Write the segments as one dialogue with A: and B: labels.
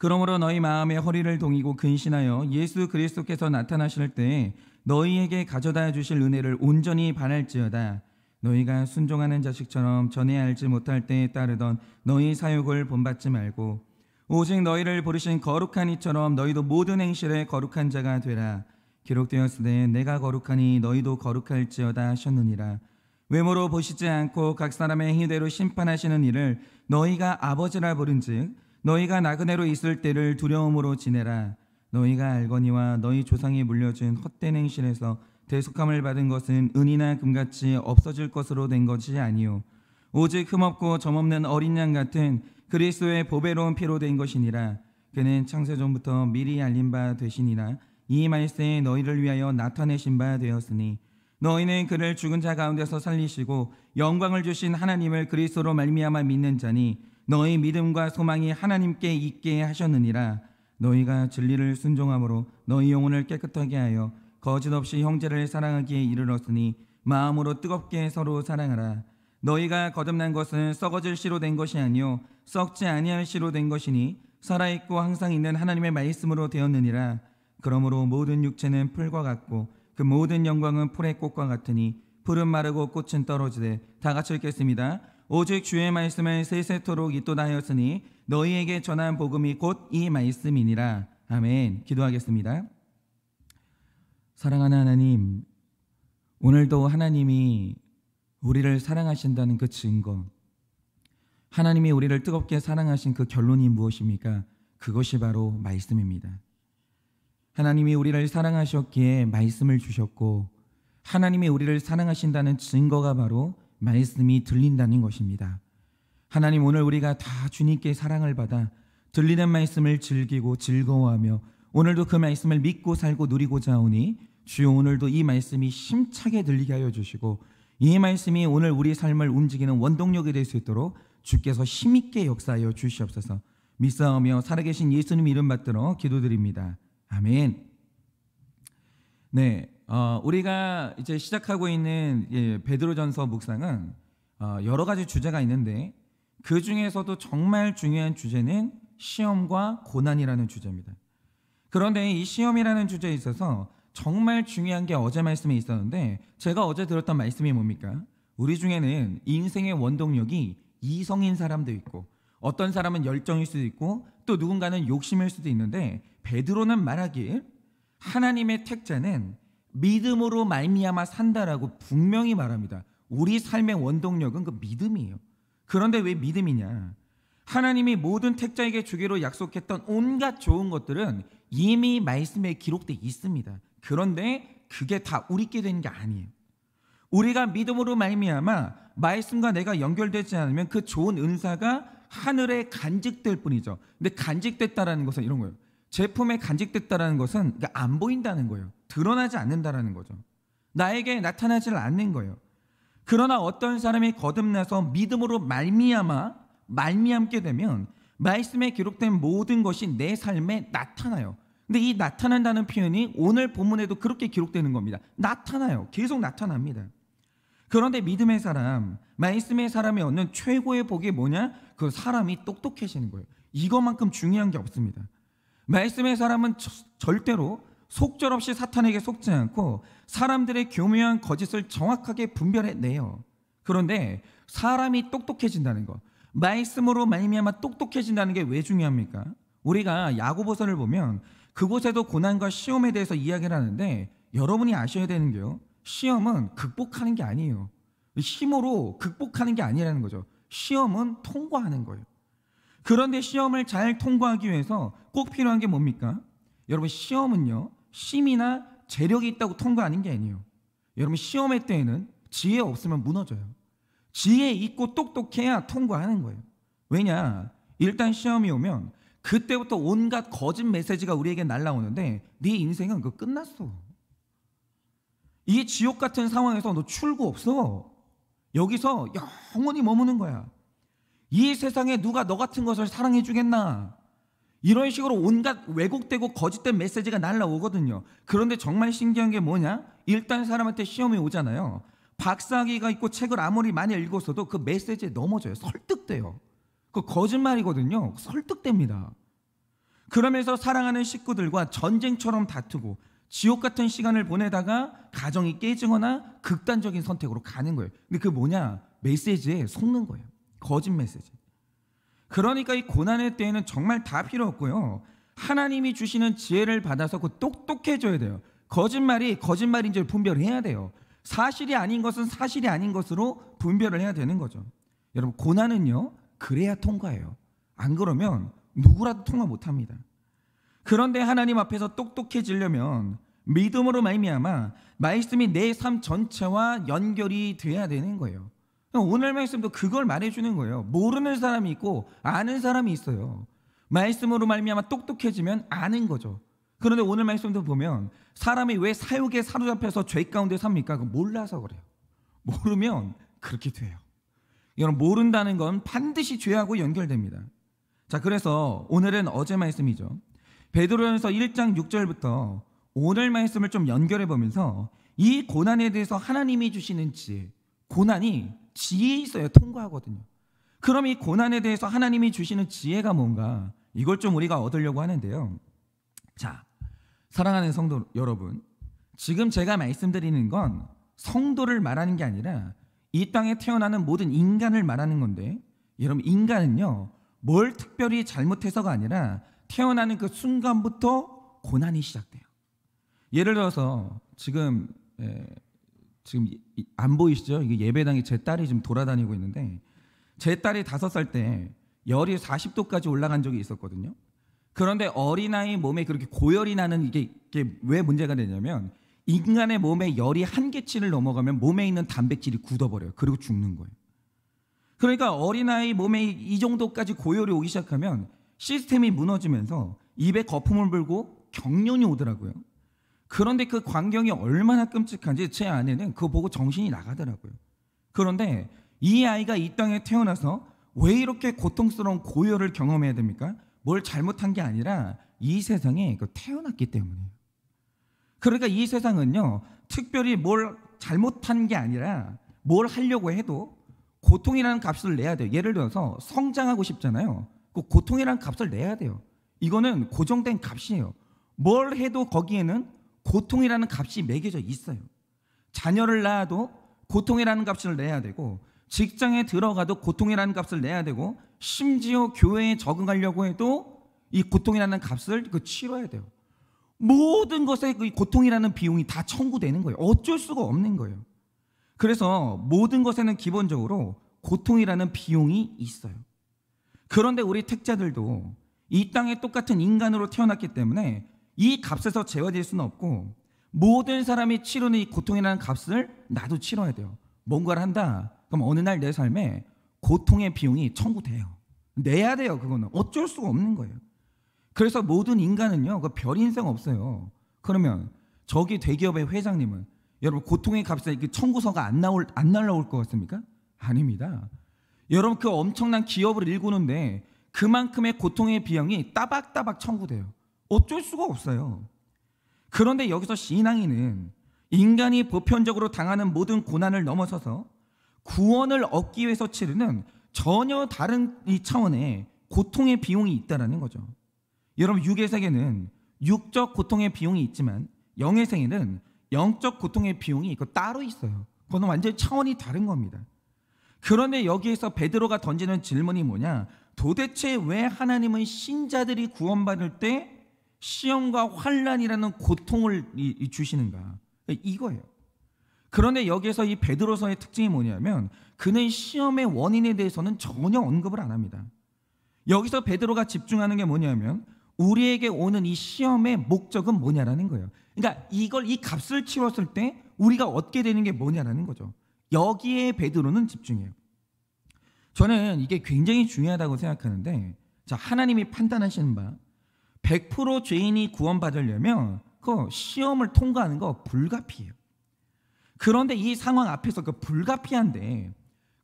A: 그러므로 너희 마음에 허리를 동이고 근신하여 예수 그리스도께서 나타나실 때에 너희에게 가져다 주실 은혜를 온전히 바랄지어다. 너희가 순종하는 자식처럼 전에 알지 못할 때에 따르던 너희 사욕을 본받지 말고 오직 너희를 부르신 거룩한 이처럼 너희도 모든 행실에 거룩한 자가 되라. 기록되었으되 내가 거룩하니 너희도 거룩할지어다 하셨느니라. 외모로 보시지 않고 각 사람의 행위대로 심판하시는 이를 너희가 아버지라 부른즉 너희가 나그네로 있을 때를 두려움으로 지내라. 너희가 알거니와 너희 조상이 물려준 헛된 행실에서 대속함을 받은 것은 은이나 금같이 없어질 것으로 된 것이 아니요 오직 흠없고 점없는 어린 양 같은 그리스도의 보배로운 피로 된 것이니라. 그는 창세전부터 미리 알린 바 되시니라. 이 말세에 너희를 위하여 나타내신 바 되었으니 너희는 그를 죽은 자 가운데서 살리시고 영광을 주신 하나님을 그리스도로 말미암아 믿는 자니 너희 믿음과 소망이 하나님께 있게 하셨느니라. 너희가 진리를 순종함으로 너희 영혼을 깨끗하게 하여 거짓 없이 형제를 사랑하기에 이르렀으니 마음으로 뜨겁게 서로 사랑하라. 너희가 거듭난 것은 썩어질 씨로 된 것이 아니요 썩지 아니할 씨로 된 것이니 살아있고 항상 있는 하나님의 말씀으로 되었느니라. 그러므로 모든 육체는 풀과 같고 그 모든 영광은 풀의 꽃과 같으니 풀은 마르고 꽃은 떨어지되 다 같이 읽겠습니다. 오직 주의 말씀을 세세토록 있도다 하였으니 너희에게 전한 복음이 곧 이 말씀이니라. 아멘. 기도하겠습니다. 사랑하는 하나님, 오늘도 하나님이 우리를 사랑하신다는 그 증거, 하나님이 우리를 뜨겁게 사랑하신 그 결론이 무엇입니까? 그것이 바로 말씀입니다. 하나님이 우리를 사랑하셨기에 말씀을 주셨고 하나님이 우리를 사랑하신다는 증거가 바로 말씀이 들린다는 것입니다. 하나님, 오늘 우리가 다 주님께 사랑을 받아 들리는 말씀을 즐기고 즐거워하며 오늘도 그 말씀을 믿고 살고 누리고자 하오니 주여 오늘도 이 말씀이 심차게 들리게 하여 주시고 이 말씀이 오늘 우리 삶을 움직이는 원동력이 될 수 있도록 주께서 힘있게 역사하여 주시옵소서. 믿사오며 살아계신 예수님 이름 받들어 기도드립니다. 아멘. 네, 우리가 이제 시작하고 있는 베드로전서 묵상은 여러 가지 주제가 있는데 그 중에서도 정말 중요한 주제는 시험과 고난이라는 주제입니다. 그런데 이 시험이라는 주제에 있어서 정말 중요한 게 어제 말씀에 있었는데 제가 어제 들었던 말씀이 뭡니까? 우리 중에는 인생의 원동력이 이성인 사람도 있고 어떤 사람은 열정일 수도 있고 또 누군가는 욕심일 수도 있는데 베드로는 말하길 하나님의 택자는 믿음으로 말미암아 산다라고 분명히 말합니다. 우리 삶의 원동력은 그 믿음이에요. 그런데 왜 믿음이냐? 하나님이 모든 택자에게 주기로 약속했던 온갖 좋은 것들은 이미 말씀에 기록되어 있습니다. 그런데 그게 다 우리께 되는 게 아니에요. 우리가 믿음으로 말미암아 말씀과 내가 연결되지 않으면 그 좋은 은사가 하늘에 간직될 뿐이죠. 근데 간직됐다라는 것은 이런 거예요. 제품에 간직됐다라는 것은 안 보인다는 거예요. 드러나지 않는다라는 거죠. 나에게 나타나지 않는 거예요. 그러나 어떤 사람이 거듭나서 믿음으로 말미암게 되면 말씀에 기록된 모든 것이 내 삶에 나타나요. 근데 이 나타난다는 표현이 오늘 본문에도 그렇게 기록되는 겁니다. 나타나요. 계속 나타납니다. 그런데 믿음의 사람, 말씀의 사람이 얻는 최고의 복이 뭐냐? 그 사람이 똑똑해지는 거예요. 이것만큼 중요한 게 없습니다. 말씀의 사람은 절대로 속절없이 사탄에게 속지 않고 사람들의 교묘한 거짓을 정확하게 분별해내요. 그런데 사람이 똑똑해진다는 것, 말씀으로 말미암아 똑똑해진다는 게 왜 중요합니까? 우리가 야고보서를 보면 그곳에도 고난과 시험에 대해서 이야기를 하는데 여러분이 아셔야 되는 게요, 시험은 극복하는 게 아니에요. 힘으로 극복하는 게 아니라는 거죠. 시험은 통과하는 거예요. 그런데 시험을 잘 통과하기 위해서 꼭 필요한 게 뭡니까? 여러분, 시험은요, 힘이나 재력이 있다고 통과하는 게 아니에요. 여러분, 시험의 때에는 지혜 없으면 무너져요. 지혜 있고 똑똑해야 통과하는 거예요. 왜냐? 일단 시험이 오면 그때부터 온갖 거짓 메시지가 우리에게 날라오는데 네 인생은 그거 끝났어. 이 지옥 같은 상황에서 너 출구 없어. 여기서 영원히 머무는 거야. 이 세상에 누가 너 같은 것을 사랑해 주겠나? 이런 식으로 온갖 왜곡되고 거짓된 메시지가 날라오거든요. 그런데 정말 신기한 게 뭐냐? 일단 사람한테 시험이 오잖아요. 박사학위가 있고 책을 아무리 많이 읽었어도 그 메시지에 넘어져요. 설득돼요. 그 거짓말이거든요. 설득됩니다. 그러면서 사랑하는 식구들과 전쟁처럼 다투고 지옥 같은 시간을 보내다가 가정이 깨지거나 극단적인 선택으로 가는 거예요. 근데 그게 뭐냐? 메시지에 속는 거예요. 거짓 메시지. 그러니까 이 고난의 때에는 정말 다 필요 없고요. 하나님이 주시는 지혜를 받아서 그 똑똑해져야 돼요. 거짓말이 거짓말인지 분별해야 돼요. 사실이 아닌 것은 사실이 아닌 것으로 분별을 해야 되는 거죠. 여러분, 고난은요, 그래야 통과해요. 안 그러면 누구라도 통과 못합니다. 그런데 하나님 앞에서 똑똑해지려면 믿음으로 말미암아 말씀이 내 삶 전체와 연결이 돼야 되는 거예요. 오늘 말씀도 그걸 말해주는 거예요. 모르는 사람이 있고 아는 사람이 있어요. 말씀으로 말미암아 똑똑해지면 아는 거죠. 그런데 오늘 말씀도 보면 사람이 왜 사욕에 사로잡혀서 죄 가운데 삽니까? 그거 몰라서 그래요. 모르면 그렇게 돼요. 여러분, 모른다는 건 반드시 죄하고 연결됩니다. 자, 그래서 오늘은 어제 말씀이죠. 베드로전서 1장 6절부터 오늘 말씀을 좀 연결해 보면서 이 고난에 대해서 하나님이 주시는 지혜, 고난이 지혜 있어야 통과하거든요. 그럼 이 고난에 대해서 하나님이 주시는 지혜가 뭔가, 이걸 좀 우리가 얻으려고 하는데요. 자, 사랑하는 성도 여러분, 지금 제가 말씀드리는 건 성도를 말하는 게 아니라 이 땅에 태어나는 모든 인간을 말하는 건데, 여러분, 인간은요 뭘 특별히 잘못해서가 아니라 태어나는 그 순간부터 고난이 시작돼요. 예를 들어서 지금 안 보이시죠? 이게 예배당에 제 딸이 지금 돌아다니고 있는데, 제 딸이 5살 때 열이 40도까지 올라간 적이 있었거든요. 그런데 어린아이 몸에 그렇게 고열이 나는 이게 왜 문제가 되냐면, 인간의 몸에 열이 한계치를 넘어가면 몸에 있는 단백질이 굳어버려요. 그리고 죽는 거예요. 그러니까 어린아이 몸에 이 정도까지 고열이 오기 시작하면 시스템이 무너지면서 입에 거품을 불고 경련이 오더라고요. 그런데 그 광경이 얼마나 끔찍한지 제 아내는 그거 보고 정신이 나가더라고요. 그런데 이 아이가 이 땅에 태어나서 왜 이렇게 고통스러운 고열을 경험해야 됩니까? 뭘 잘못한 게 아니라 이 세상에 태어났기 때문이에요. 그러니까 이 세상은요, 특별히 뭘 잘못한 게 아니라 뭘 하려고 해도 고통이라는 값을 내야 돼요. 예를 들어서 성장하고 싶잖아요. 그 고통이라는 값을 내야 돼요. 이거는 고정된 값이에요. 뭘 해도 거기에는 고통이라는 값이 매겨져 있어요. 자녀를 낳아도 고통이라는 값을 내야 되고, 직장에 들어가도 고통이라는 값을 내야 되고, 심지어 교회에 적응하려고 해도 이 고통이라는 값을 치러야 돼요. 모든 것에 그 고통이라는 비용이 다 청구되는 거예요. 어쩔 수가 없는 거예요. 그래서 모든 것에는 기본적으로 고통이라는 비용이 있어요. 그런데 우리 택자들도 이 땅에 똑같은 인간으로 태어났기 때문에 이 값에서 제어될 수는 없고, 모든 사람이 치르는 이 고통이라는 값을 나도 치러야 돼요. 뭔가를 한다, 그럼 어느 날 내 삶에 고통의 비용이 청구돼요. 내야 돼요. 그거는 어쩔 수가 없는 거예요. 그래서 모든 인간은요, 그 별 인생 없어요. 그러면 저기 대기업의 회장님은 여러분 고통의 값에 청구서가 안 날라올 것 같습니까? 아닙니다. 여러분, 그 엄청난 기업을 일구는데 그만큼의 고통의 비용이 따박따박 청구돼요. 어쩔 수가 없어요. 그런데 여기서 신앙인은 인간이 보편적으로 당하는 모든 고난을 넘어서서 구원을 얻기 위해서 치르는 전혀 다른 이 차원의 고통의 비용이 있다는 거죠. 여러분, 육의 세계는 육적 고통의 비용이 있지만 영의 세계는 영적 고통의 비용이 따로 있어요. 그건 완전히 차원이 다른 겁니다. 그런데 여기에서 베드로가 던지는 질문이 뭐냐? 도대체 왜 하나님은 신자들이 구원받을 때 시험과 환난이라는 고통을 주시는가? 이거예요. 그런데 여기에서 이 베드로서의 특징이 뭐냐면, 그는 시험의 원인에 대해서는 전혀 언급을 안 합니다. 여기서 베드로가 집중하는 게 뭐냐면, 우리에게 오는 이 시험의 목적은 뭐냐라는 거예요. 그러니까 이 값을 치렀을 때 우리가 얻게 되는 게 뭐냐라는 거죠. 여기에 베드로는 집중해요. 저는 이게 굉장히 중요하다고 생각하는데, 자, 하나님이 판단하시는 바 100% 죄인이 구원받으려면 그 시험을 통과하는 거 불가피해요. 그런데 이 상황 앞에서 그 불가피한데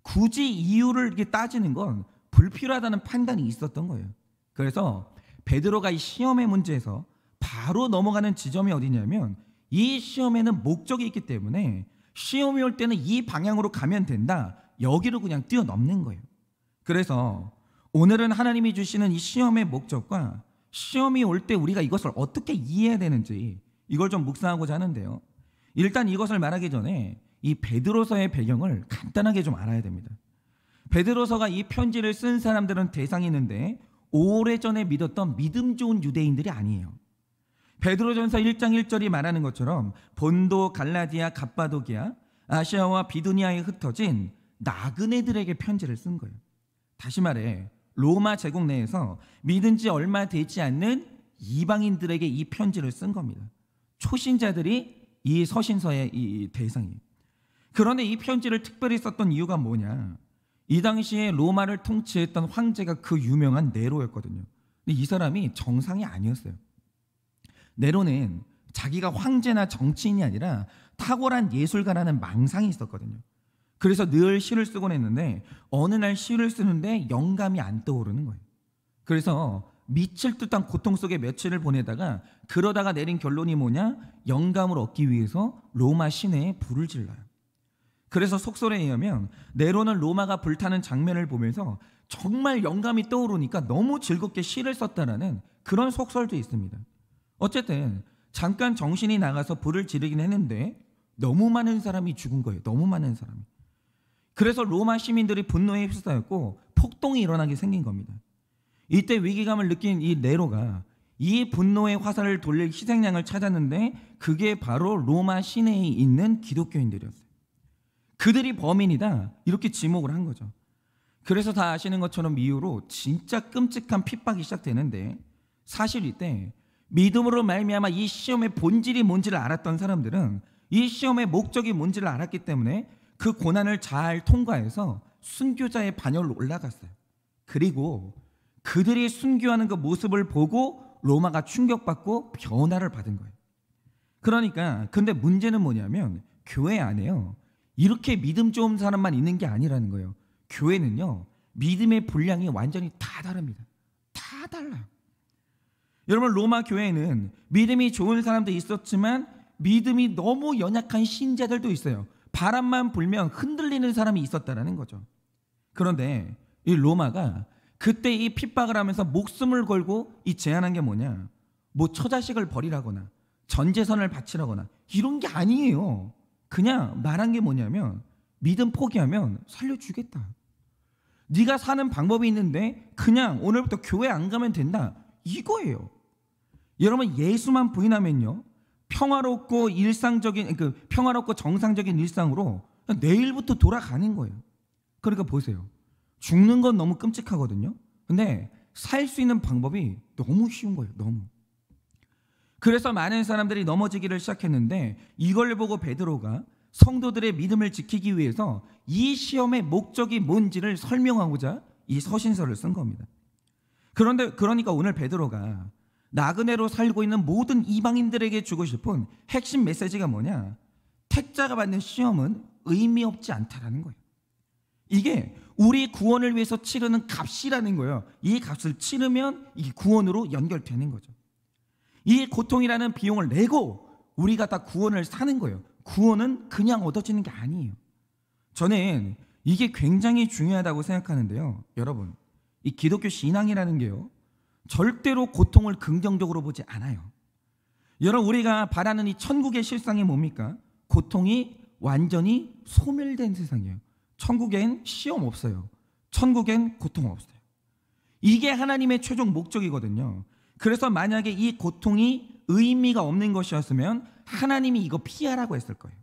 A: 굳이 이유를 이렇게 따지는 건 불필요하다는 판단이 있었던 거예요. 그래서 베드로가 이 시험의 문제에서 바로 넘어가는 지점이 어디냐면, 이 시험에는 목적이 있기 때문에 시험이 올 때는 이 방향으로 가면 된다, 여기로 그냥 뛰어넘는 거예요. 그래서 오늘은 하나님이 주시는 이 시험의 목적과 시험이 올 때 우리가 이것을 어떻게 이해해야 되는지 이걸 좀 묵상하고자 하는데요. 일단 이것을 말하기 전에 이 베드로서의 배경을 간단하게 좀 알아야 됩니다. 베드로서가 이 편지를 쓴 사람들은 대상이 있는데 오래전에 믿었던 믿음 좋은 유대인들이 아니에요. 베드로전서 1장 1절이 말하는 것처럼 본도, 갈라디아, 갑바도기아, 아시아와 비두니아에 흩어진 나그네들에게 편지를 쓴 거예요. 다시 말해 로마 제국 내에서 믿은 지 얼마 되지 않는 이방인들에게 이 편지를 쓴 겁니다. 초신자들이 이 서신서의 이 대상이에요. 그런데 이 편지를 특별히 썼던 이유가 뭐냐? 이 당시에 로마를 통치했던 황제가 그 유명한 네로였거든요. 근데 이 사람이 정상이 아니었어요. 네로는 자기가 황제나 정치인이 아니라 탁월한 예술가라는 망상이 있었거든요. 그래서 늘 시를 쓰곤 했는데 어느 날 시를 쓰는데 영감이 안 떠오르는 거예요. 그래서 미칠 듯한 고통 속에 며칠을 보내다가 그러다가 내린 결론이 뭐냐? 영감을 얻기 위해서 로마 시내에 불을 질러요. 그래서 속설에 의하면 네로는 로마가 불타는 장면을 보면서 정말 영감이 떠오르니까 너무 즐겁게 시를 썼다라는 그런 속설도 있습니다. 어쨌든 잠깐 정신이 나가서 불을 지르긴 했는데 너무 많은 사람이 죽은 거예요. 너무 많은 사람이. 그래서 로마 시민들이 분노에 휩싸였고 폭동이 일어나게 생긴 겁니다. 이때 위기감을 느낀 이 네로가 이 분노의 화살을 돌릴 희생양을 찾았는데 그게 바로 로마 시내에 있는 기독교인들이었어요. 그들이 범인이다 이렇게 지목을 한 거죠. 그래서 다 아시는 것처럼 이후로 진짜 끔찍한 핍박이 시작되는데 사실 이때 믿음으로 말미암아 이 시험의 본질이 뭔지를 알았던 사람들은 이 시험의 목적이 뭔지를 알았기 때문에 그 고난을 잘 통과해서 순교자의 반열로 올라갔어요. 그리고 그들이 순교하는 그 모습을 보고 로마가 충격받고 변화를 받은 거예요. 그러니까 근데 문제는 뭐냐면 교회 안에요 이렇게 믿음 좋은 사람만 있는 게 아니라는 거예요. 교회는요 믿음의 분량이 완전히 다 다릅니다. 다 달라요. 여러분 로마 교회에는 믿음이 좋은 사람도 있었지만 믿음이 너무 연약한 신자들도 있어요. 바람만 불면 흔들리는 사람이 있었다라는 거죠. 그런데 이 로마가 그때 이 핍박을 하면서 목숨을 걸고 이 제안한 게 뭐냐? 뭐 처자식을 버리라거나 전재산을 바치라거나 이런 게 아니에요. 그냥 말한 게 뭐냐면 믿음 포기하면 살려주겠다. 네가 사는 방법이 있는데 그냥 오늘부터 교회 안 가면 된다. 이거예요. 여러분 예수만 부인하면요. 평화롭고 일상적인 평화롭고 정상적인 일상으로 내일부터 돌아가는 거예요. 그러니까 보세요. 죽는 건 너무 끔찍하거든요. 근데 살 수 있는 방법이 너무 쉬운 거예요. 너무. 그래서 많은 사람들이 넘어지기를 시작했는데 이걸 보고 베드로가 성도들의 믿음을 지키기 위해서 이 시험의 목적이 뭔지를 설명하고자 이 서신서를 쓴 겁니다. 그러니까 오늘 베드로가 나그네로 살고 있는 모든 이방인들에게 주고 싶은 핵심 메시지가 뭐냐? 택자가 받는 시험은 의미 없지 않다라는 거예요. 이게 우리 구원을 위해서 치르는 값이라는 거예요. 이 값을 치르면 이 구원으로 연결되는 거죠. 이 고통이라는 비용을 내고 우리가 다 구원을 사는 거예요. 구원은 그냥 얻어지는 게 아니에요. 저는 이게 굉장히 중요하다고 생각하는데요. 여러분, 이 기독교 신앙이라는 게요. 절대로 고통을 긍정적으로 보지 않아요. 여러분 우리가 바라는 이 천국의 실상이 뭡니까? 고통이 완전히 소멸된 세상이에요. 천국엔 시험 없어요. 천국엔 고통 없어요. 이게 하나님의 최종 목적이거든요. 그래서 만약에 이 고통이 의미가 없는 것이었으면 하나님이 이거 피하라고 했을 거예요.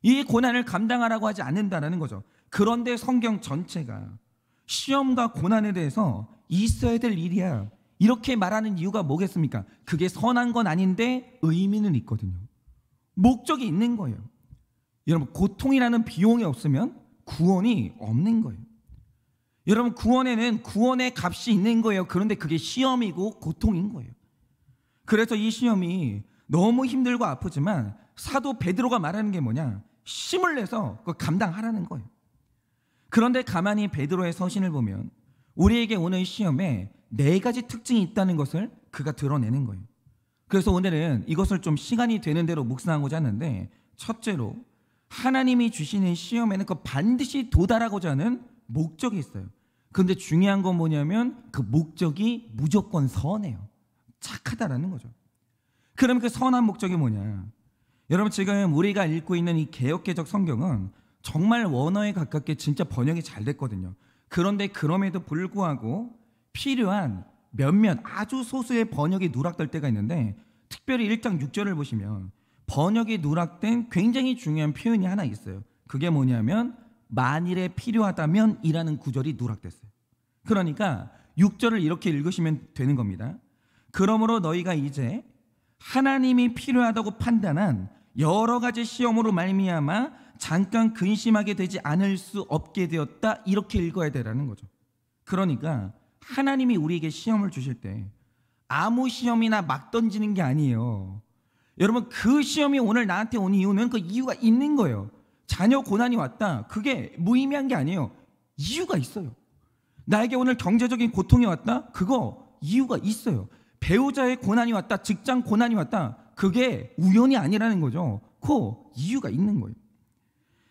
A: 이 고난을 감당하라고 하지 않는다는 거죠. 그런데 성경 전체가 시험과 고난에 대해서 있어야 될 일이야 이렇게 말하는 이유가 뭐겠습니까? 그게 선한 건 아닌데 의미는 있거든요. 목적이 있는 거예요. 여러분 고통이라는 비용이 없으면 구원이 없는 거예요. 여러분 구원에는 구원의 값이 있는 거예요. 그런데 그게 시험이고 고통인 거예요. 그래서 이 시험이 너무 힘들고 아프지만 사도 베드로가 말하는 게 뭐냐? 힘을 내서 그거 감당하라는 거예요. 그런데 가만히 베드로의 서신을 보면 우리에게 오는 시험에 4가지 특징이 있다는 것을 그가 드러내는 거예요. 그래서 오늘은 이것을 좀 시간이 되는 대로 묵상하고자 하는데 첫째로 하나님이 주시는 시험에는 그 반드시 도달하고자 하는 목적이 있어요. 그런데 중요한 건 뭐냐면 그 목적이 무조건 선해요. 착하다라는 거죠. 그럼 그 선한 목적이 뭐냐? 여러분, 지금 우리가 읽고 있는 이 개역개적 성경은 정말 원어에 가깝게 진짜 번역이 잘 됐거든요. 그런데 그럼에도 불구하고 필요한 몇몇 아주 소수의 번역이 누락될 때가 있는데, 특별히 1장 6절을 보시면 번역이 누락된 굉장히 중요한 표현이 하나 있어요. 그게 뭐냐면 만일에 필요하다면 이라는 구절이 누락됐어요. 그러니까 6절을 이렇게 읽으시면 되는 겁니다. 그러므로 너희가 이제 하나님이 필요하다고 판단한 여러 가지 시험으로 말미암아 잠깐 근심하게 되지 않을 수 없게 되었다, 이렇게 읽어야 되라는 거죠. 그러니까 하나님이 우리에게 시험을 주실 때 아무 시험이나 막 던지는 게 아니에요. 여러분, 그 시험이 오늘 나한테 온 이유는 그 이유가 있는 거예요. 자녀 고난이 왔다, 그게 무의미한 게 아니에요. 이유가 있어요. 나에게 오늘 경제적인 고통이 왔다, 그거 이유가 있어요. 배우자의 고난이 왔다, 직장 고난이 왔다, 그게 우연이 아니라는 거죠. 그 이유가 있는 거예요.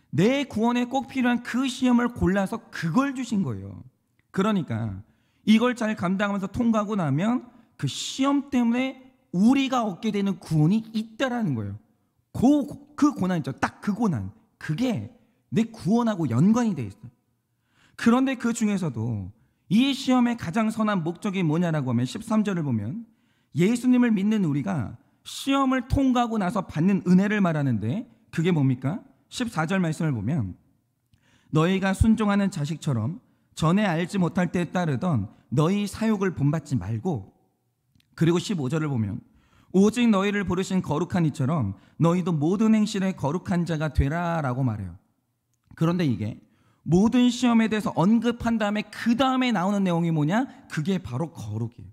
A: 내 구원에 꼭 필요한 그 시험을 골라서 그걸 주신 거예요. 그러니까 이걸 잘 감당하면서 통과하고 나면 그 시험 때문에 우리가 얻게 되는 구원이 있다라는 거예요. 그 고난 있죠. 딱 그 고난, 그게 내 구원하고 연관이 돼 있어요. 그런데 그 중에서도 이 시험의 가장 선한 목적이 뭐냐라고 하면 13절을 보면 예수님을 믿는 우리가 시험을 통과하고 나서 받는 은혜를 말하는데, 그게 뭡니까? 14절 말씀을 보면 너희가 순종하는 자식처럼 전에 알지 못할 때에 따르던 너희 사욕을 본받지 말고, 그리고 15절을 보면 오직 너희를 부르신 거룩한 이처럼 너희도 모든 행실에 거룩한 자가 되라라고 말해요. 그런데 이게 모든 시험에 대해서 언급한 다음에 그 다음에 나오는 내용이 뭐냐? 그게 바로 거룩이에요.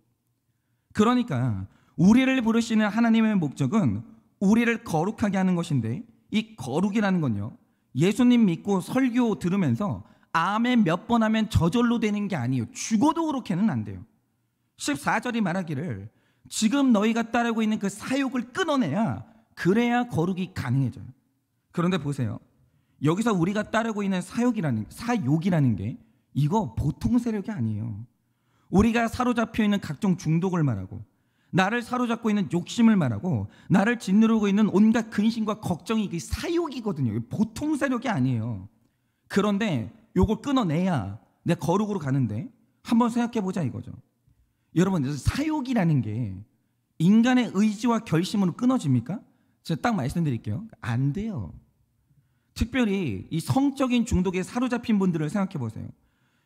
A: 그러니까 우리를 부르시는 하나님의 목적은 우리를 거룩하게 하는 것인데, 이 거룩이라는 건요, 예수님 믿고 설교 들으면서 아멘 몇 번 하면 저절로 되는 게 아니에요. 죽어도 그렇게는 안 돼요. 14절이 말하기를 지금 너희가 따르고 있는 그 사욕을 끊어내야, 그래야 거룩이 가능해져요. 그런데 보세요, 여기서 우리가 따르고 있는 사욕이라는 게 이거 보통 세력이 아니에요. 우리가 사로잡혀 있는 각종 중독을 말하고, 나를 사로잡고 있는 욕심을 말하고, 나를 짓누르고 있는 온갖 근심과 걱정이 이게 사욕이거든요. 보통 세력이 아니에요. 그런데 요걸 끊어내야 내 거룩으로 가는데, 한번 생각해보자 이거죠. 여러분, 사욕이라는 게 인간의 의지와 결심으로 끊어집니까? 제가 딱 말씀드릴게요. 안 돼요. 특별히 이 성적인 중독에 사로잡힌 분들을 생각해 보세요.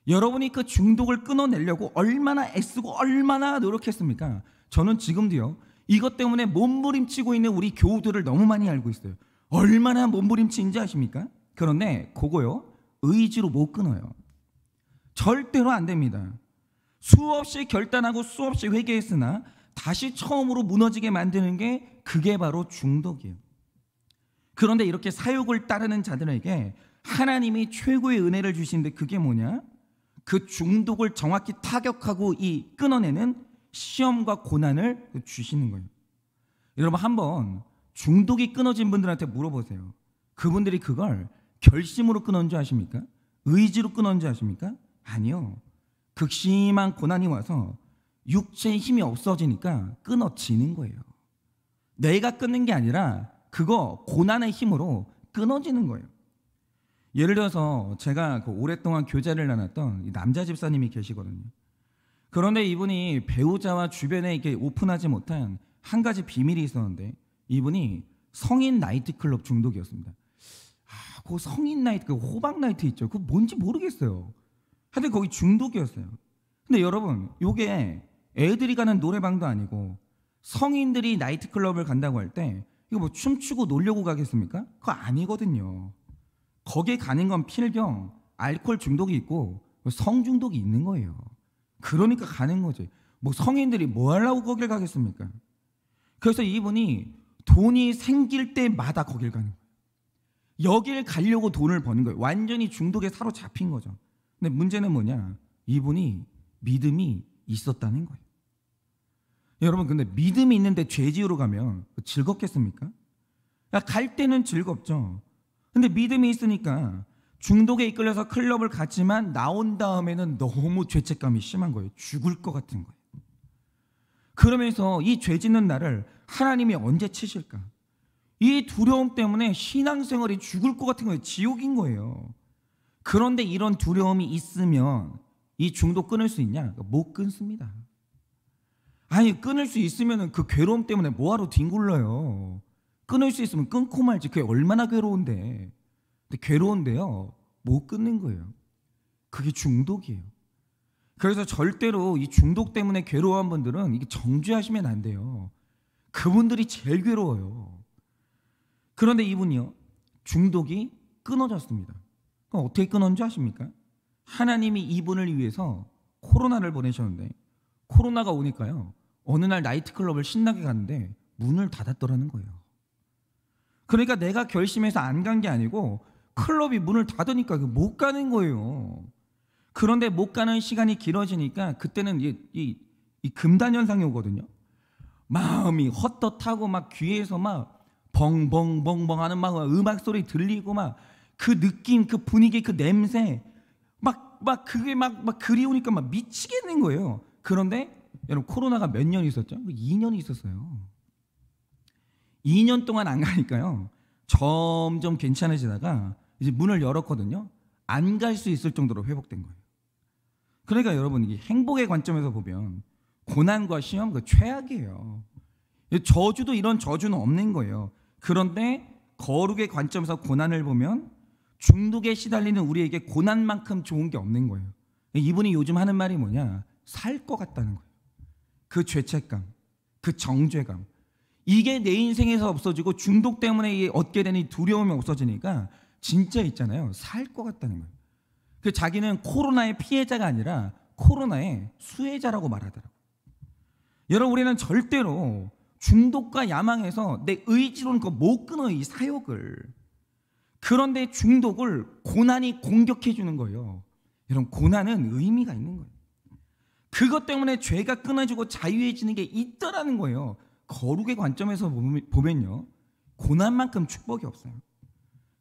A: 여러분이 그 중독을 끊어내려고 얼마나 애쓰고 얼마나 노력했습니까? 저는 지금도요, 이것 때문에 몸부림치고 있는 우리 교우들을 너무 많이 알고 있어요. 얼마나 몸부림치는지 아십니까? 그런데 그거요, 의지로 못 끊어요. 절대로 안 됩니다. 수없이 결단하고 수없이 회개했으나 다시 처음으로 무너지게 만드는 게, 그게 바로 중독이에요. 그런데 이렇게 사욕을 따르는 자들에게 하나님이 최고의 은혜를 주시는데, 그게 뭐냐? 그 중독을 정확히 타격하고 이 끊어내는 시험과 고난을 주시는 거예요. 여러분, 한번 중독이 끊어진 분들한테 물어보세요. 그분들이 그걸 결심으로 끊은 줄 아십니까? 의지로 끊은 줄 아십니까? 아니요. 극심한 고난이 와서 육체의 힘이 없어지니까 끊어지는 거예요. 내가 끊는 게 아니라 그거 고난의 힘으로 끊어지는 거예요. 예를 들어서 제가 오랫동안 교제를 나눴던 남자 집사님이 계시거든요. 그런데 이분이 배우자와 주변에 이렇게 오픈하지 못한 한 가지 비밀이 있었는데, 이분이 성인 나이트클럽 중독이었습니다. 그 성인 나이트, 그 호박 나이트 있죠. 그거 뭔지 모르겠어요. 하여튼 거기 중독이었어요. 근데 여러분, 요게 애들이 가는 노래방도 아니고 성인들이 나이트클럽을 간다고 할 때 이거 뭐 춤추고 놀려고 가겠습니까? 그거 아니거든요. 거기에 가는 건 필경 알코올 중독이 있고 성 중독이 있는 거예요. 그러니까 가는 거지. 뭐 성인들이 뭐 하려고 거길 가겠습니까? 그래서 이분이 돈이 생길 때마다 거길 가는 거예요. 여길 가려고 돈을 버는 거예요. 완전히 중독에 사로잡힌 거죠. 근데 문제는 뭐냐? 이분이 믿음이 있었다는 거예요. 여러분, 근데 믿음이 있는데 죄 지으러 가면 즐겁겠습니까? 갈 때는 즐겁죠. 근데 믿음이 있으니까 중독에 이끌려서 클럽을 갔지만 나온 다음에는 너무 죄책감이 심한 거예요. 죽을 것 같은 거예요. 그 그러면서 이 죄 짓는 나를 하나님이 언제 치실까? 이 두려움 때문에 신앙생활이 죽을 것 같은 거예요. 지옥인 거예요. 그런데 이런 두려움이 있으면 이 중독 끊을 수 있냐? 못 끊습니다. 아니, 끊을 수 있으면 그 괴로움 때문에 뭐하러 뒹굴러요? 끊을 수 있으면 끊고 말지. 그게 얼마나 괴로운데. 근데 괴로운데요, 못 끊는 거예요. 그게 중독이에요. 그래서 절대로 이 중독 때문에 괴로워한 분들은 이게 정죄하시면 안 돼요. 그분들이 제일 괴로워요. 그런데 이분이요, 중독이 끊어졌습니다. 그럼 어떻게 끊었는지 아십니까? 하나님이 이분을 위해서 코로나를 보내셨는데, 코로나가 오니까요, 어느 날 나이트클럽을 신나게 갔는데 문을 닫았더라는 거예요. 그러니까 내가 결심해서 안 간 게 아니고 클럽이 문을 닫으니까 못 가는 거예요. 그런데 못 가는 시간이 길어지니까 그때는 이 금단 현상이 오거든요. 마음이 헛헛하고 막 귀에서 막 벙벙벙벙 하는 막 음악 소리 들리고 막 그 느낌, 그 분위기, 그 냄새 막 그게 막 그리우니까 막 미치겠는 거예요. 그런데 여러분, 코로나가 몇 년 있었죠? 2년이 있었어요. 2년 동안 안 가니까요, 점점 괜찮아지다가 이제 문을 열었거든요. 안 갈 수 있을 정도로 회복된 거예요. 그러니까 여러분, 이게 행복의 관점에서 보면 고난과 시험, 그 최악이에요. 저주도 이런 저주는 없는 거예요. 그런데 거룩의 관점에서 고난을 보면 중독에 시달리는 우리에게 고난만큼 좋은 게 없는 거예요. 이분이 요즘 하는 말이 뭐냐? 살 것 같다는 거예요. 그 죄책감, 그 정죄감, 이게 내 인생에서 없어지고 중독 때문에 얻게 되는 두려움이 없어지니까 진짜 있잖아요, 살 것 같다는 거예요. 그 자기는 코로나의 피해자가 아니라 코로나의 수혜자라고 말하더라고요. 여러분, 우리는 절대로 중독과 야망에서 내 의지로는 못 끊어, 이 사욕을. 그런데 중독을 고난이 공격해 주는 거예요. 여러분, 고난은 의미가 있는 거예요. 그것 때문에 죄가 끊어지고 자유해지는 게 있더라는 거예요. 거룩의 관점에서 보면요, 고난만큼 축복이 없어요.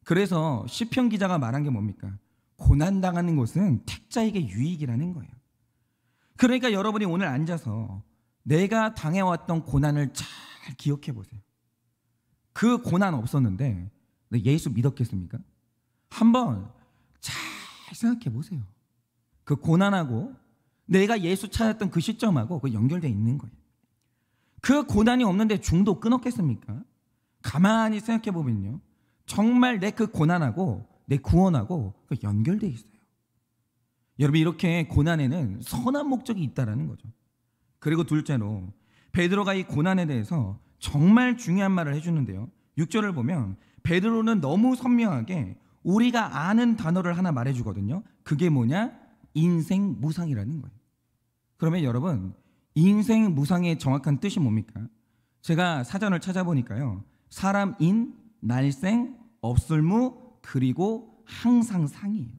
A: 그래서 시편 기자가 말한 게 뭡니까? 고난당하는 것은 택자에게 유익이라는 거예요. 그러니까 여러분이 오늘 앉아서 내가 당해왔던 고난을 잘 기억해 보세요. 그 고난 없었는데 예수 믿었겠습니까? 한번 잘 생각해 보세요. 그 고난하고 내가 예수 찾았던 그 시점하고 그 연결되어 있는 거예요. 그 고난이 없는데 중독 끊었겠습니까? 가만히 생각해 보면요, 정말 내 그 고난하고 내 구원하고 그 연결되어 있어요. 여러분, 이렇게 고난에는 선한 목적이 있다는 거죠. 그리고 둘째로 베드로가 이 고난에 대해서 정말 중요한 말을 해주는데요, 6절을 보면 베드로는 너무 선명하게 우리가 아는 단어를 하나 말해주거든요. 그게 뭐냐? 인생 무상이라는 거예요. 그러면 여러분, 인생 무상의 정확한 뜻이 뭡니까? 제가 사전을 찾아보니까요, 사람 인, 날생, 없을무, 그리고 항상 상이에요.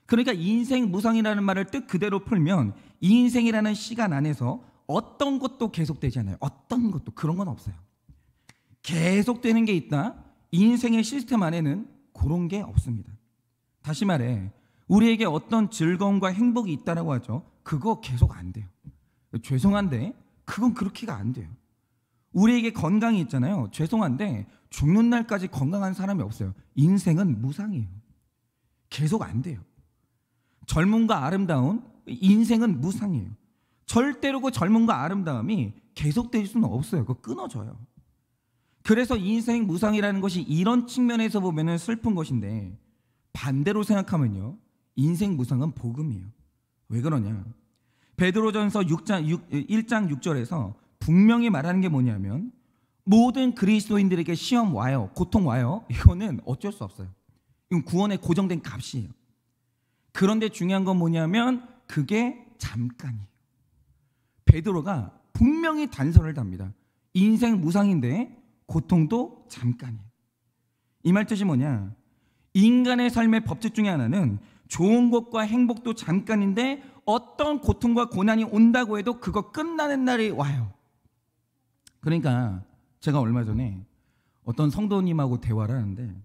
A: 그러니까 인생 무상이라는 말을 뜻 그대로 풀면 인생이라는 시간 안에서 어떤 것도 계속되지 않아요. 어떤 것도, 그런 건 없어요. 계속되는 게 있다. 인생의 시스템 안에는 그런 게 없습니다. 다시 말해, 우리에게 어떤 즐거움과 행복이 있다라고 하죠. 그거 계속 안 돼요. 죄송한데 그건 그렇게가 안 돼요. 우리에게 건강이 있잖아요. 죄송한데 죽는 날까지 건강한 사람이 없어요. 인생은 무상이에요. 계속 안 돼요. 젊음과 아름다운 인생은 무상이에요. 절대로 그 젊음과 아름다움이 계속될 수는 없어요. 그거 끊어져요. 그래서 인생 무상이라는 것이 이런 측면에서 보면 슬픈 것인데, 반대로 생각하면요, 인생 무상은 복음이에요. 왜 그러냐? 베드로전서 1장 6절에서 분명히 말하는 게 뭐냐면, 모든 그리스도인들에게 시험 와요, 고통 와요. 이거는 어쩔 수 없어요. 이건 구원의 고정된 값이에요. 그런데 중요한 건 뭐냐면 그게 잠깐이에요. 베드로가 분명히 단서를 답니다. 인생 무상인데 고통도 잠깐이에요. 이 말 뜻이 뭐냐? 인간의 삶의 법칙 중에 하나는 좋은 것과 행복도 잠깐인데 어떤 고통과 고난이 온다고 해도 그거 끝나는 날이 와요. 그러니까 제가 얼마 전에 어떤 성도님하고 대화를 하는데,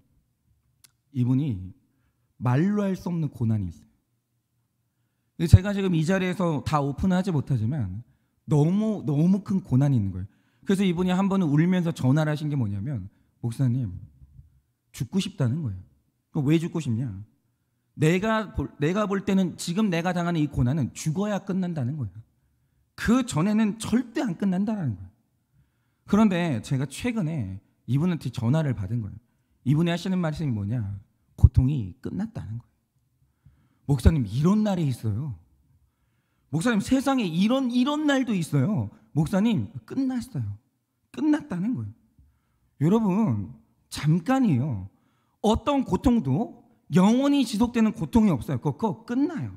A: 이분이 말로 할 수 없는 고난이 있어요. 제가 지금 이 자리에서 다 오픈하지 못하지만 너무 큰 고난이 있는 거예요. 그래서 이분이 한 번은 울면서 전화를 하신 게 뭐냐면, 목사님 죽고 싶다는 거예요. 왜 죽고 싶냐? 내가 볼 때는 지금 내가 당하는 이 고난은 죽어야 끝난다는 거예요. 그 전에는 절대 안 끝난다는 거예요. 그런데 제가 최근에 이분한테 전화를 받은 거예요. 이분이 하시는 말씀이 뭐냐? 고통이 끝났다는 거예요. 목사님, 이런 날이 있어요. 목사님, 세상에 이런 날도 있어요. 목사님, 끝났어요. 끝났다는 거예요. 여러분, 잠깐이에요. 어떤 고통도 영원히 지속되는 고통이 없어요. 그거 끝나요.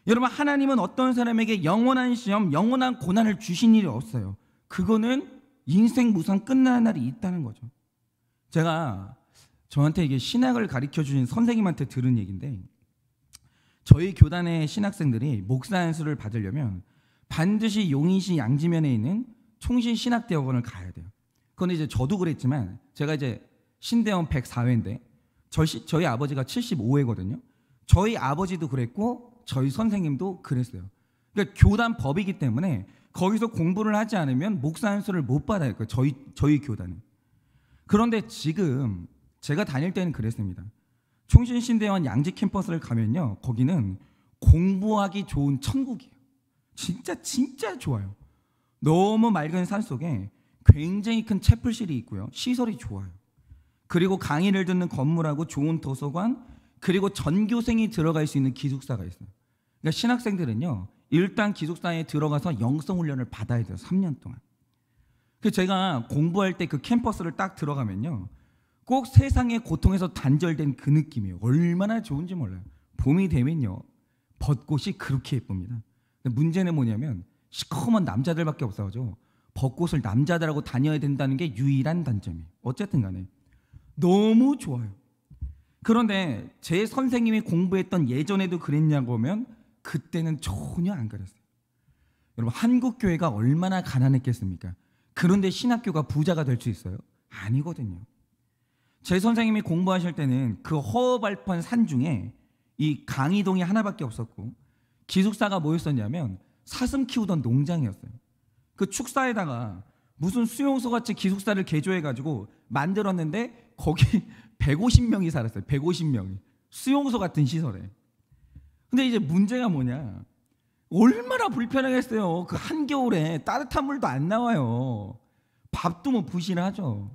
A: 여러분, 하나님은 어떤 사람에게 영원한 시험, 영원한 고난을 주신 일이 없어요. 그거는 인생 무상 끝나는 날이 있다는 거죠. 제가 저한테 이게 신학을 가르쳐 주신 선생님한테 들은 얘기인데, 저희 교단의 신학생들이 목사 안수를 받으려면 반드시 용인시 양지면에 있는 총신신학대학원을 가야 돼요. 그건 이제 저도 그랬지만, 제가 이제 신대원 104회인데 저희 아버지가 75회거든요. 저희 아버지도 그랬고 저희 선생님도 그랬어요. 그러니까 교단 법이기 때문에 거기서 공부를 하지 않으면 목사 안수를 못 받아요. 저희 교단은. 그런데 지금 제가 다닐 때는 그랬습니다. 총신신대원 양지 캠퍼스를 가면요, 거기는 공부하기 좋은 천국이에요. 진짜 좋아요. 너무 맑은 산속에 굉장히 큰 채플실이 있고요, 시설이 좋아요. 그리고 강의를 듣는 건물하고 좋은 도서관, 그리고 전교생이 들어갈 수 있는 기숙사가 있어요. 그러니까 신학생들은요, 일단 기숙사에 들어가서 영성훈련을 받아야 돼요. 3년 동안. 그 제가 공부할 때 그 캠퍼스를 딱 들어가면요, 꼭 세상의 고통에서 단절된 그 느낌이에요. 얼마나 좋은지 몰라요. 봄이 되면요, 벚꽃이 그렇게 예쁩니다. 근데 문제는 뭐냐면 시커먼 남자들밖에 없어가지고 벚꽃을 남자들하고 다녀야 된다는 게 유일한 단점이에요. 어쨌든 간에 너무 좋아요. 그런데 제 선생님이 공부했던 예전에도 그랬냐고 하면 그때는 전혀 안 그랬어요. 여러분, 한국 교회가 얼마나 가난했겠습니까? 그런데 신학교가 부자가 될 수 있어요? 아니거든요. 제 선생님이 공부하실 때는 그 허허벌판 산 중에 이 강의동이 하나밖에 없었고, 기숙사가 뭐였었냐면 사슴 키우던 농장이었어요. 그 축사에다가 무슨 수용소 같이 기숙사를 개조해가지고 만들었는데 거기 150명이 살았어요. 150명이. 수용소 같은 시설에. 근데 이제 문제가 뭐냐, 얼마나 불편하겠어요. 그 한겨울에 따뜻한 물도 안 나와요. 밥도 뭐 부실하죠.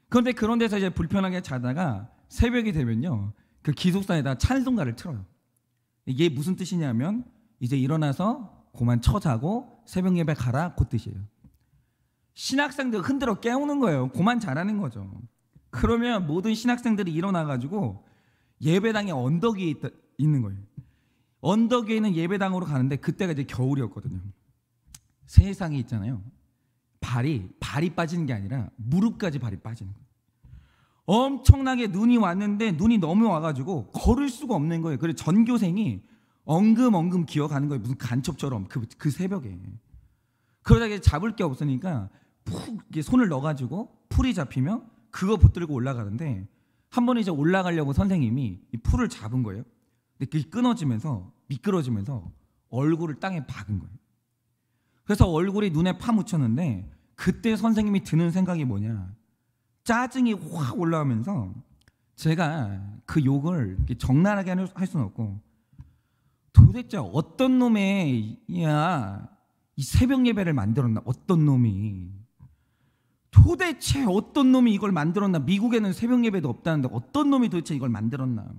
A: 그런데 그런 데서 이제 불편하게 자다가 새벽이 되면요, 그 기숙사에다 찬송가를 틀어요. 이게 무슨 뜻이냐면 이제 일어나서 그만 쳐자고 새벽 예배 가라, 그 뜻이에요. 신학생들 흔들어 깨우는 거예요. 그만 자라는 거죠. 그러면 모든 신학생들이 일어나가지고 예배당에 언덕 위에 있는 거예요. 언덕 위에 있는 예배당으로 가는데 그때가 이제 겨울이었거든요. 세상에 있잖아요, 발이 빠지는 게 아니라 무릎까지 발이 빠지는 거예요. 엄청나게 눈이 왔는데 눈이 너무 와가지고 걸을 수가 없는 거예요. 그래서 전교생이 엉금엉금 기어가는 거예요. 무슨 간첩처럼 그 새벽에. 그러다가 잡을 게 없으니까 푹 이렇게 손을 넣어가지고 풀이 잡히면 그거 붙들고 올라가는데, 한 번 이제 올라가려고 선생님이 이 풀을 잡은 거예요. 근데 그게 끊어지면서 미끄러지면서 얼굴을 땅에 박은 거예요. 그래서 얼굴이 눈에 파묻혔는데 그때 선생님이 드는 생각이 뭐냐, 짜증이 확 올라오면서, 제가 그 욕을 적나라하게 할 수는 없고, 도대체 어떤 놈의 이 새벽 예배를 만들었나? 어떤 놈이, 도대체 어떤 놈이 이걸 만들었나? 미국에는 새벽 예배도 없다는데 어떤 놈이 도대체 이걸 만들었나?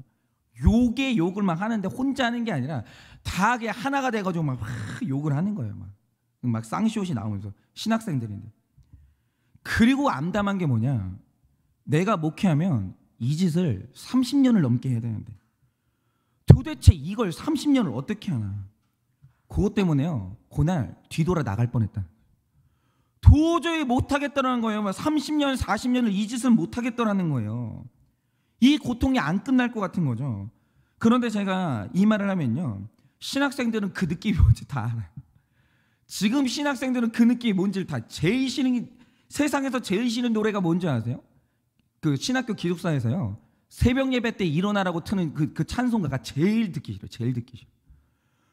A: 욕을 막 하는데 혼자 하는 게 아니라 다 하나가 돼가지고 막 욕을 하는 거예요. 막 쌍시옷이 나오면서, 신학생들인데. 그리고 암담한 게 뭐냐, 내가 목회하면 이 짓을 30년을 넘게 해야 되는데 도대체 이걸 30년을 어떻게 하나. 그것 때문에요, 그날 뒤돌아 나갈 뻔했다. 도저히 못하겠다라는 거예요. 30년 40년을 이 짓은 못하겠다라는 거예요. 이 고통이 안 끝날 것 같은 거죠. 그런데 제가 이 말을 하면요, 신학생들은 그 느낌이 뭔지 다 알아요. 지금 신학생들은 그 느낌이 뭔지를 다, 세상에서 제일 싫은 노래가 뭔지 아세요? 그 신학교 기숙사에서요, 새벽 예배 때 일어나라고 트는 그 찬송가가 제일 듣기 싫어요. 제일 듣기 싫어요.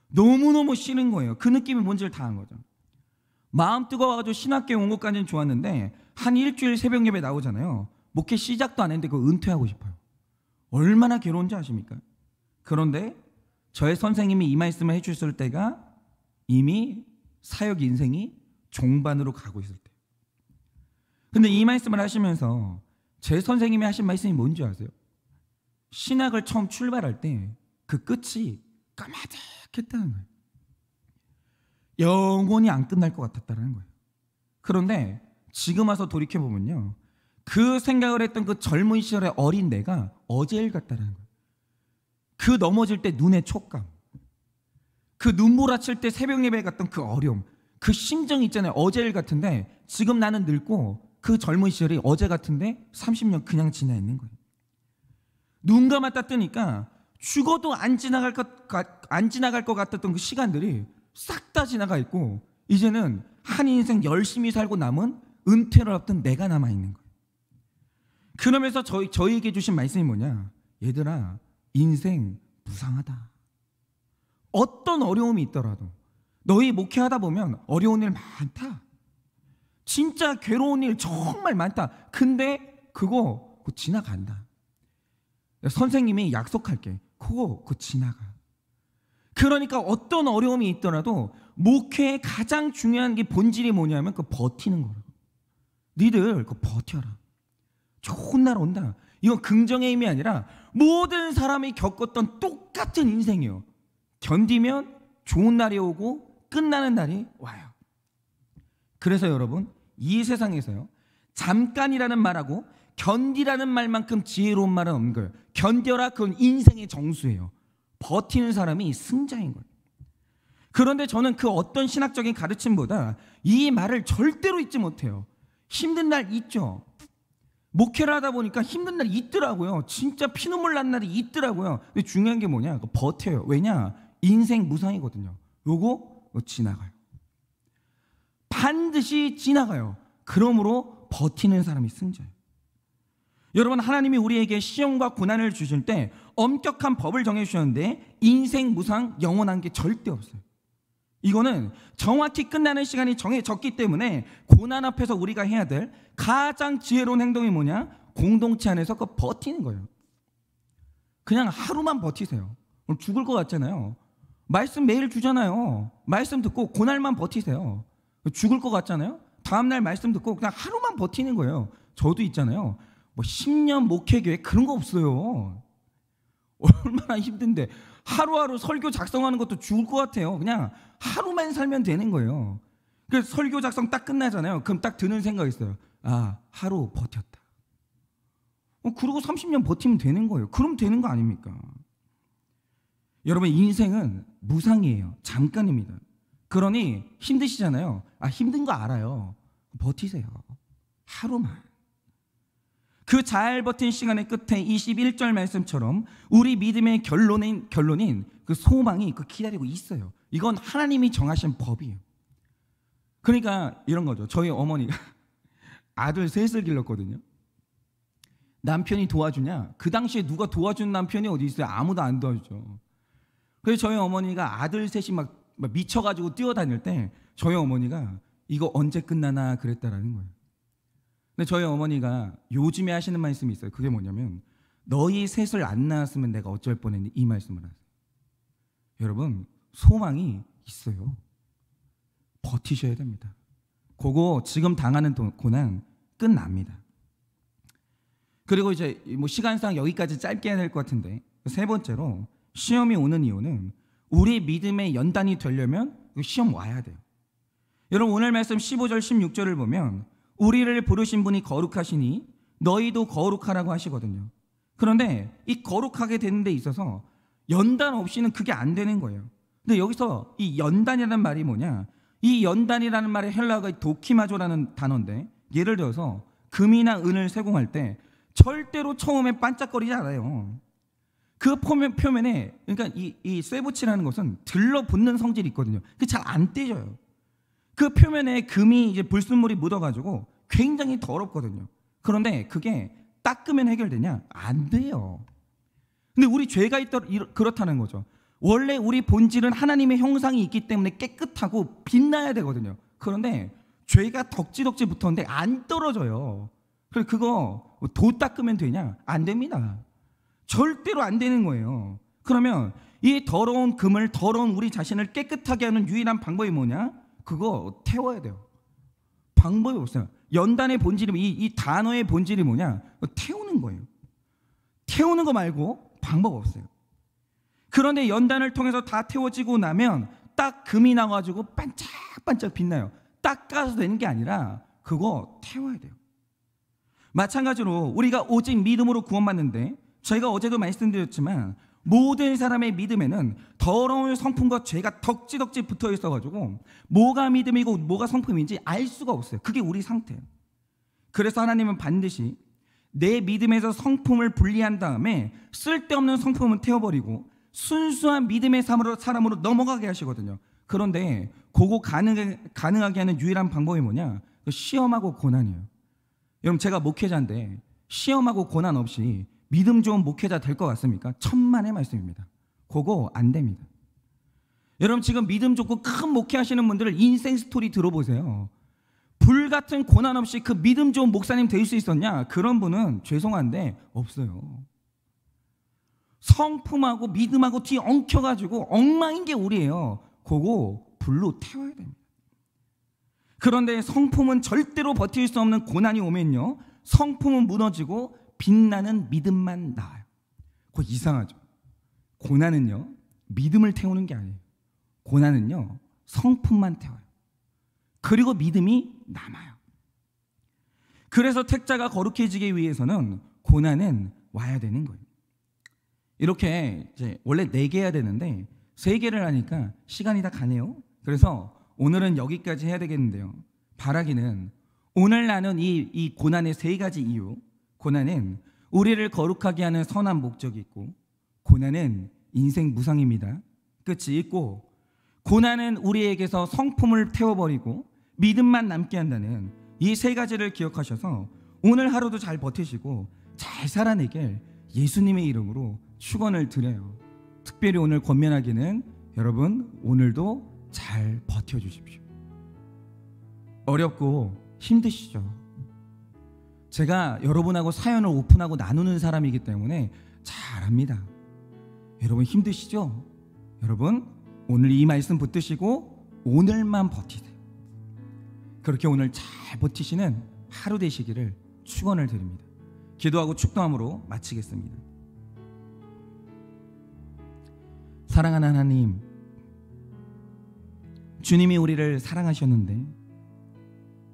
A: 너무너무 싫은 거예요. 그 느낌이 뭔지를 다 한 거죠. 마음 뜨거워가지고 신학교에 온 것까지는 좋았는데 한 일주일 새벽 예배 나오잖아요. 목회 시작도 안 했는데 그거 은퇴하고 싶어요. 얼마나 괴로운지 아십니까? 그런데 저의 선생님이 이 말씀을 해주셨을 때가 이미 사역 인생이 종반으로 가고 있을 때. 근데 이 말씀을 하시면서 제 선생님이 하신 말씀이 뭔지 아세요? 신학을 처음 출발할 때 그 끝이 까마득했다는 거예요. 영원히 안 끝날 것 같았다는 거예요. 그런데 지금 와서 돌이켜보면요, 그 생각을 했던 그 젊은 시절의 어린 내가 어제 일 같다는 거예요. 그 넘어질 때 눈의 촉감, 그 눈몰아칠 때 새벽 예배에 갔던 그 어려움, 그 심정이 있잖아요. 어제 일 같은데 지금 나는 늙고 그 젊은 시절이 어제 같은데 30년 그냥 지나 있는 거예요. 눈 감았다 뜨니까 죽어도 안 지나갈 것 같았던 그 시간들이 싹 다 지나가 있고 이제는 한 인생 열심히 살고 남은 은퇴를 앞둔 내가 남아있는 거예요. 그러면서 저희에게 주신 말씀이 뭐냐? 얘들아, 인생 무상하다. 어떤 어려움이 있더라도 너희 목회하다 보면 어려운 일 많다. 진짜 괴로운 일 정말 많다. 근데 그거 지나간다. 선생님이 약속할게. 그거 지나가. 그러니까 어떤 어려움이 있더라도 목회의 가장 중요한 게 본질이 뭐냐면 그 버티는 거라고. 니들 그거 버텨라. 좋은 날 온다. 이건 긍정의 힘이 아니라 모든 사람이 겪었던 똑같은 인생이에요. 견디면 좋은 날이 오고 끝나는 날이 와요. 그래서 여러분, 이 세상에서요, 잠깐이라는 말하고 견디라는 말만큼 지혜로운 말은 없는 거예요. 견뎌라, 그건 인생의 정수예요. 버티는 사람이 승자인 거예요. 그런데 저는 그 어떤 신학적인 가르침보다 이 말을 절대로 잊지 못해요. 힘든 날 있죠. 목회를 하다 보니까 힘든 날이 있더라고요. 진짜 피눈물 난 날이 있더라고요. 근데 중요한 게 뭐냐? 버텨요. 왜냐? 인생 무상이거든요. 요거 지나가요. 반드시 지나가요. 그러므로 버티는 사람이 승자예요. 여러분, 하나님이 우리에게 시험과 고난을 주실 때 엄격한 법을 정해주셨는데 인생 무상 영원한 게 절대 없어요. 이거는 정확히 끝나는 시간이 정해졌기 때문에 고난 앞에서 우리가 해야 될 가장 지혜로운 행동이 뭐냐? 공동체 안에서 그 버티는 거예요. 그냥 하루만 버티세요. 죽을 것 같잖아요. 말씀 매일 주잖아요. 말씀 듣고 그날만 버티세요. 죽을 것 같잖아요. 다음날 말씀 듣고 그냥 하루만 버티는 거예요. 저도 있잖아요. 뭐 10년 목회교회 그런 거 없어요. 얼마나 힘든데 하루하루 설교 작성하는 것도 죽을 것 같아요. 그냥 하루만 살면 되는 거예요. 그래서 설교 작성 딱 끝나잖아요. 그럼 딱 드는 생각이 있어요. 아, 하루 버텼다. 그러고 30년 버티면 되는 거예요. 그럼 되는 거 아닙니까? 여러분, 인생은 무상이에요. 잠깐입니다. 그러니 힘드시잖아요. 아, 힘든 거 알아요. 버티세요. 하루만. 그 잘 버틴 시간의 끝에 21절 말씀처럼 우리 믿음의 결론인 그 소망이 그 기다리고 있어요. 이건 하나님이 정하신 법이에요. 그러니까 이런 거죠. 저희 어머니가 아들 셋을 길렀거든요. 남편이 도와주냐? 그 당시에 누가 도와준 남편이 어디 있어요? 아무도 안 도와주죠. 그래서 저희 어머니가 아들 셋이 막 미쳐가지고 뛰어다닐 때 저희 어머니가 이거 언제 끝나나 그랬다라는 거예요. 근데 저희 어머니가 요즘에 하시는 말씀이 있어요. 그게 뭐냐면 너희 셋을 안 낳았으면 내가 어쩔 뻔했니? 이 말씀을 하세요. 여러분, 소망이 있어요. 버티셔야 됩니다. 그거 지금 당하는 고난 끝납니다. 그리고 이제 뭐 시간상 여기까지 짧게 해야 될 것 같은데, 세 번째로 시험이 오는 이유는 우리 믿음의 연단이 되려면 시험 와야 돼요. 여러분, 오늘 말씀 15절 16절을 보면 우리를 부르신 분이 거룩하시니 너희도 거룩하라고 하시거든요. 그런데 이 거룩하게 되는 데 있어서 연단 없이는 그게 안 되는 거예요. 근데 여기서 이 연단이라는 말이 뭐냐? 이 연단이라는 말의 헬라어가 도키마조라는 단어인데, 예를 들어서 금이나 은을 세공할 때 절대로 처음에 반짝거리지 않아요. 그 표면에, 그러니까 이 쇠붙이라는 것은 들러붙는 성질이 있거든요. 그게 잘 안 떼져요. 그 표면에 금이 이제 불순물이 묻어가지고 굉장히 더럽거든요. 그런데 그게 닦으면 해결되냐? 안 돼요. 근데 우리 죄가 그렇다는 거죠. 원래 우리 본질은 하나님의 형상이 있기 때문에 깨끗하고 빛나야 되거든요. 그런데 죄가 덕지덕지 붙었는데 안 떨어져요. 그래 그거 도 닦으면 되냐? 안 됩니다. 절대로 안 되는 거예요. 그러면 이 더러운 금을, 더러운 우리 자신을 깨끗하게 하는 유일한 방법이 뭐냐? 그거 태워야 돼요. 방법이 없어요. 연단의 본질이, 이 단어의 본질이 뭐냐? 태우는 거예요. 태우는 거 말고 방법 없어요. 그런데 연단을 통해서 다 태워지고 나면 딱 금이 나가지고 반짝반짝 빛나요. 닦아서 되는 게 아니라 그거 태워야 돼요. 마찬가지로 우리가 오직 믿음으로 구원받는데, 저희가 어제도 말씀드렸지만 모든 사람의 믿음에는 더러운 성품과 죄가 덕지덕지 붙어 있어가지고 뭐가 믿음이고 뭐가 성품인지 알 수가 없어요. 그게 우리 상태예요. 그래서 하나님은 반드시 내 믿음에서 성품을 분리한 다음에 쓸데없는 성품은 태워버리고 순수한 믿음의 사람으로 넘어가게 하시거든요. 그런데 그거 가능하게 하는 유일한 방법이 뭐냐? 시험하고 고난이에요. 여러분, 제가 목회자인데 시험하고 고난 없이 믿음 좋은 목회자 될 것 같습니까? 천만의 말씀입니다. 그거 안 됩니다. 여러분, 지금 믿음 좋고 큰 목회하시는 분들을 인생 스토리 들어보세요. 불같은 고난 없이 그 믿음 좋은 목사님 될 수 있었냐? 그런 분은 죄송한데 없어요. 성품하고 믿음하고 뒤 엉켜가지고 엉망인 게 우리예요. 그거 불로 태워야 됩니다. 그런데 성품은 절대로 버틸 수 없는 고난이 오면요, 성품은 무너지고 빛나는 믿음만 나와요. 그거 이상하죠? 고난은요 믿음을 태우는 게 아니에요. 고난은요 성품만 태워요. 그리고 믿음이 남아요. 그래서 택자가 거룩해지기 위해서는 고난은 와야 되는 거예요. 이렇게 이제 원래 4개 해야 되는데 3개를 하니까 시간이 다 가네요. 그래서 오늘은 여기까지 해야 되겠는데요, 바라기는 오늘 나눈 이 고난의 3가지 이유, 고난은 우리를 거룩하게 하는 선한 목적이 있고, 고난은 인생 무상입니다. 끝이 있고, 고난은 우리에게서 성품을 태워버리고 믿음만 남게 한다는 이 3가지를 기억하셔서 오늘 하루도 잘 버티시고 잘 살아내길 예수님의 이름으로 축원을 드려요. 특별히 오늘 권면하기는 여러분 오늘도 잘 버텨주십시오. 어렵고 힘드시죠? 제가 여러분하고 사연을 오픈하고 나누는 사람이기 때문에 잘 압니다. 여러분 힘드시죠? 여러분 오늘 이 말씀 붙드시고 오늘만 버티세요. 그렇게 오늘 잘 버티시는 하루 되시기를 축원을 드립니다. 기도하고 축도함으로 마치겠습니다. 사랑하는 하나님, 주님이 우리를 사랑하셨는데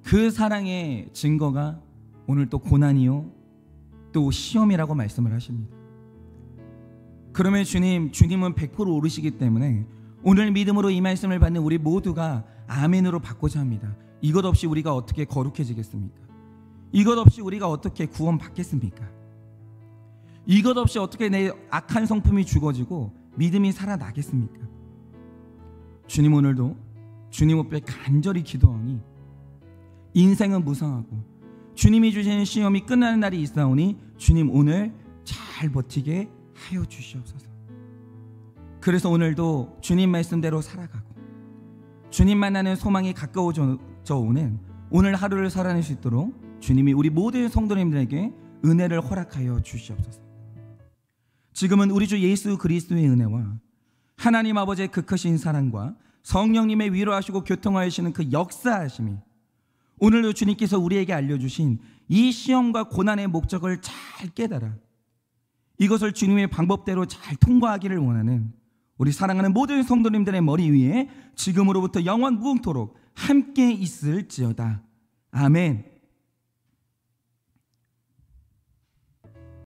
A: 그 사랑의 증거가 오늘 또 고난이요 또 시험이라고 말씀을 하십니다. 그러면 주님은 100% 오르시기 때문에 오늘 믿음으로 이 말씀을 받는 우리 모두가 아멘으로 받고자 합니다. 이것 없이 우리가 어떻게 거룩해지겠습니까? 이것 없이 우리가 어떻게 구원받겠습니까? 이것 없이 어떻게 내 악한 성품이 죽어지고 믿음이 살아나겠습니까? 주님, 오늘도 주님 앞에 간절히 기도하니 인생은 무상하고 주님이 주시는 시험이 끝나는 날이 있사오니 주님 오늘 잘 버티게 하여 주시옵소서. 그래서 오늘도 주님 말씀대로 살아가고 주님 만나는 소망이 가까워져 오는 오늘 하루를 살아낼 수 있도록 주님이 우리 모든 성도님들에게 은혜를 허락하여 주시옵소서. 지금은 우리 주 예수 그리스도의 은혜와 하나님 아버지의 그 크신 사랑과 성령님의 위로하시고 교통하시는 그 역사하심이 오늘도 주님께서 우리에게 알려주신 이 시험과 고난의 목적을 잘 깨달아 이것을 주님의 방법대로 잘 통과하기를 원하는 우리 사랑하는 모든 성도님들의 머리 위에 지금으로부터 영원 무궁토록 함께 있을지어다. 아멘.